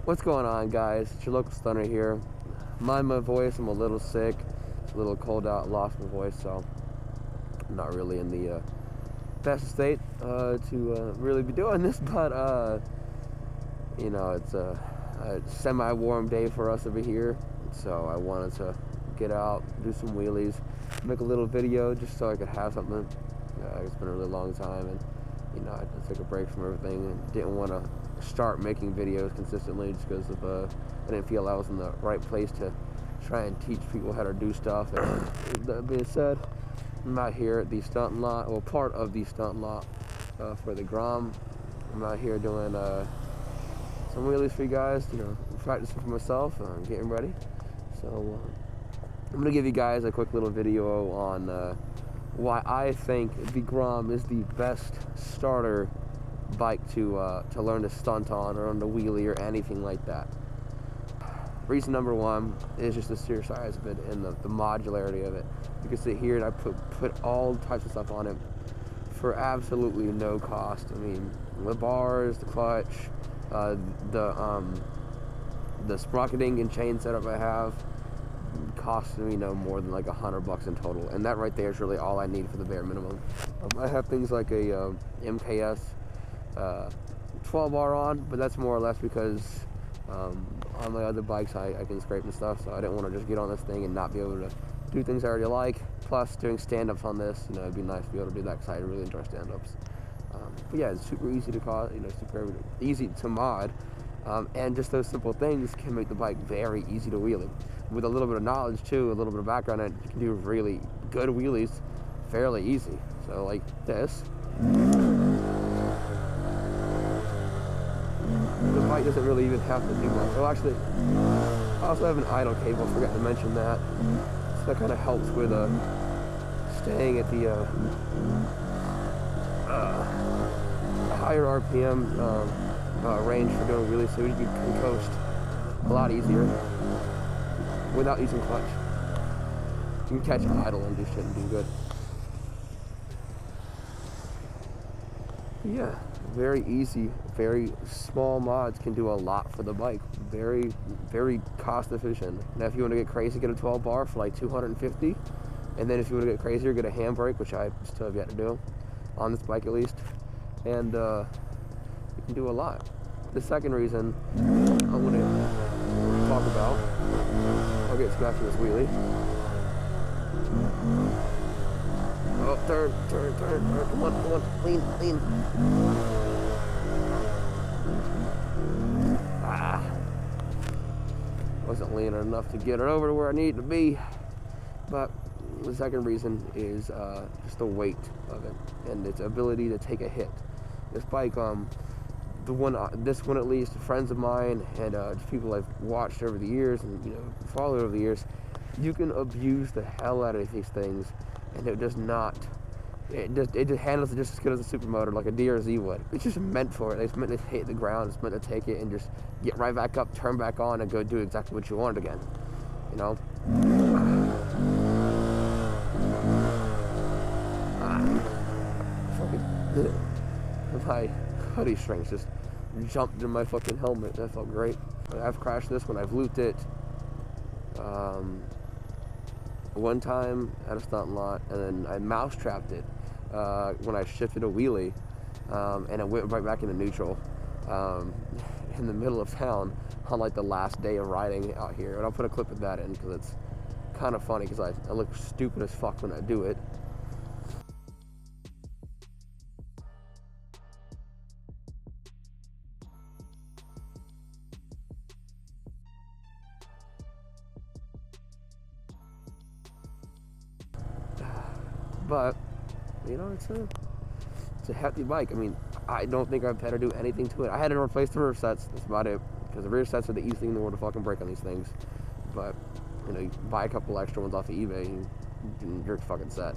What's going on, guys? It's your local stunner here. Mind my voice, I'm a little sick. It's a little cold out, lost my voice, so I'm not really in the best state to really be doing this, but you know, it's a semi-warm day for us over here, so I wanted to get out, do some wheelies, make a little video just so I could have something. It's been a really long time, and you know, I took a break from everything and didn't want to start making videos consistently just because of I didn't feel I was in the right place to try and teach people how to do stuff. And that being said, I'm out here at the stunt lot, well, part of the stunt lot for the GROM. I'm out here doing some wheelies for you guys, you know, practicing for myself, getting ready. So I'm gonna give you guys a quick little video on why I think the GROM is the best starter bike to learn to stunt on, or on the wheelie, or anything like that. Reason number one is just the sheer size of it and the modularity of it. You can see here, and I put all types of stuff on it for absolutely no cost. I mean, the bars, the clutch, the sprocketing and chain setup I have cost me no more than like $100 in total, and that right there is really all I need for the bare minimum. I have things like a MKS 12R on, but that's more or less because on my other bikes I can scrape and stuff, so I didn't want to just get on this thing and not be able to do things I already like. Plus, doing stand-ups on this, you know, it'd be nice to be able to do that because I really enjoy stand-ups. But yeah, it's super easy to cause, you know, super easy to mod, and just those simple things can make the bike very easy to wheelie. With a little bit of knowledge too, a little bit of background, and you can do really good wheelies fairly easy. So like this. The bike doesn't really even have to do much. Oh, actually, I also have an idle cable, I forgot to mention that. So that kind of helps with staying at the higher RPM range for doing wheelies, so you can coast a lot easier without using clutch. You can catch an idle and do shit and do good. But yeah, very easy, very small mods can do a lot for the bike. Very, very cost efficient. Now if you want to get crazy, get a 12 bar for like $250. And then if you want to get crazier, get a handbrake, which I still have yet to do on this bike at least. And you can do a lot. The second reason I'm going to talk about, I'll get scratching this wheelie. Oh, turn, come on, lean. Wasn't leaning enough to get it over to where I need to be. But the second reason is just the weight of it and its ability to take a hit. This bike, this one at least, friends of mine and just people I've watched over the years and, you know, followed over the years, you can abuse the hell out of these things, and it does not. It just handles it just as good as a supermotor, like a DRZ would. It's just meant for it. It's meant to hit the ground. It's meant to take it and just get right back up, turn back on, and go do exactly what you want again. You know. My hoodie strings just jumped in my fucking helmet. That felt great. I've crashed this when I've looped it. One time at a stunt lot, and then I mouse trapped it when I shifted a wheelie, and it went right back into neutral in the middle of town on like the last day of riding out here. And I'll put a clip of that in because it's kind of funny because I look stupid as fuck when I do it. But you know, it's a hefty bike. I mean, I don't think I've had to do anything to it. I had to replace the rear sets. That's about it, because the rear sets are the easiest thing in the world to fucking break on these things. But you know, you buy a couple extra ones off of eBay and you're fucking set.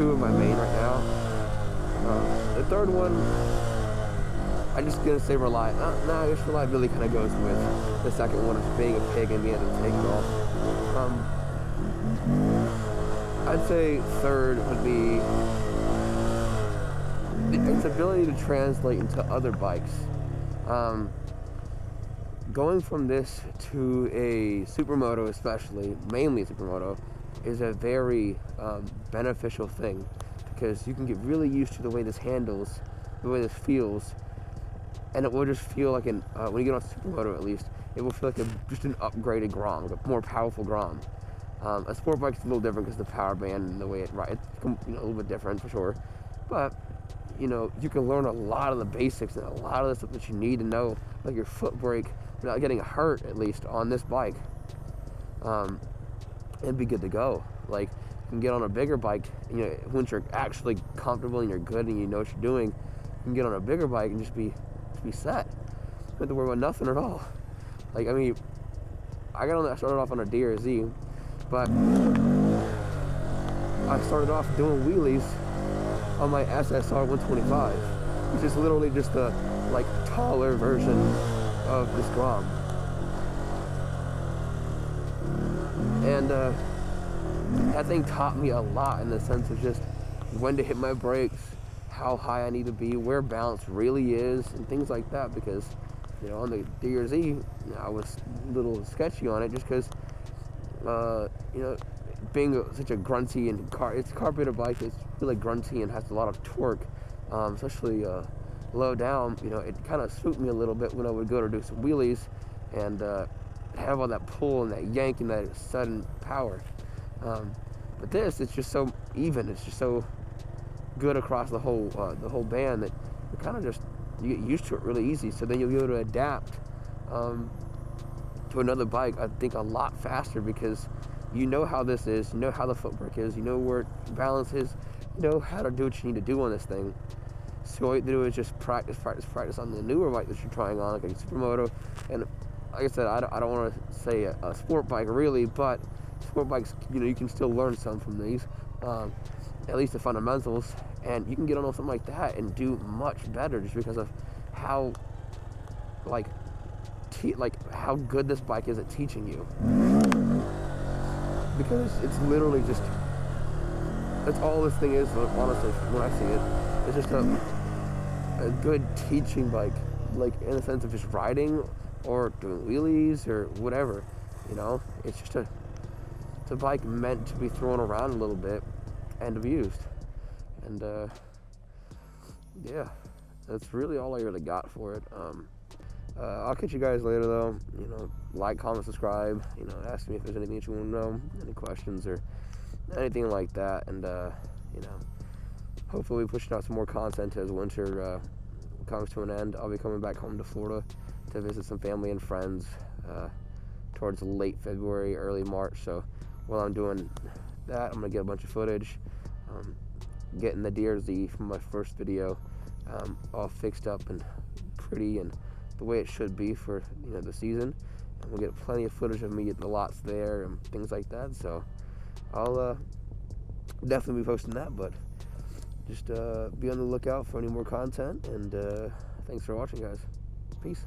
two of my main right now. The third one, I'm just gonna say rely. No, I guess reliability kind of goes with the second one, of being a pig and being able to take it off. I'd say third would be its ability to translate into other bikes. Going from this to a supermoto, especially, mainly supermoto, is a very beneficial thing, because you can get really used to the way this handles, the way this feels, and it will just feel like when you get on supermoto at least, it will feel like just an upgraded GROM, like a more powerful GROM. A sport bike's a little different because the power band and the way it rides, a little bit different for sure, but you can learn a lot of the basics and a lot of the stuff that you need to know, like your foot brake, without getting hurt, at least on this bike, and be good to go. Like, you can get on a bigger bike, and, once you're actually comfortable and you're good and you know what you're doing, you can get on a bigger bike and just be set. You don't have to worry about nothing at all. Like, I mean, I started off on a DRZ, but I started off doing wheelies on my SSR 125, which is literally just a taller version of this GROM. And that thing taught me a lot in the sense of just when to hit my brakes, how high I need to be, where balance really is, and things like that, because on the DRZ I was a little sketchy on it just because being such a grunty and it's a carburetor bike, it's really grunty and has a lot of torque, especially low down. It kind of spooked me a little bit when I would go to do some wheelies and have all that pull and that yank and that sudden power. But this, it's just so even. It's just so good across the whole band that you get used to it really easy. So then you'll be able to adapt to another bike, I think, a lot faster, because you know how this is, you know how the foot brake is, you know where balance is, you know how to do what you need to do on this thing. So all you have to do is just practice on the newer bike that you're trying on, like a supermoto. And like I said, I don't want to say a sport bike really, but sport bikes, you can still learn some from these, at least the fundamentals, and you can get on something like that and do much better just because of how how good this bike is at teaching you. Because it's literally just, that's all this thing is, honestly, when I see it. It's just a good teaching bike, in the sense of just riding or doing wheelies or whatever, It's just it's a bike meant to be thrown around a little bit and to be used. And yeah, that's really all I really got for it. I'll catch you guys later though. Like, comment, subscribe, ask me if there's anything that you want to know, any questions or anything like that. And hopefully we'll be pushing out some more content as winter comes to an end. I'll be coming back home to Florida to visit some family and friends towards late February, early March. So while I'm doing that, I'm gonna get a bunch of footage, getting the DRZ from my first video all fixed up and pretty and the way it should be for the season, and we'll get plenty of footage of me at the lots there and things like that. So I'll definitely be posting that, but just be on the lookout for any more content, and thanks for watching, guys. Peace.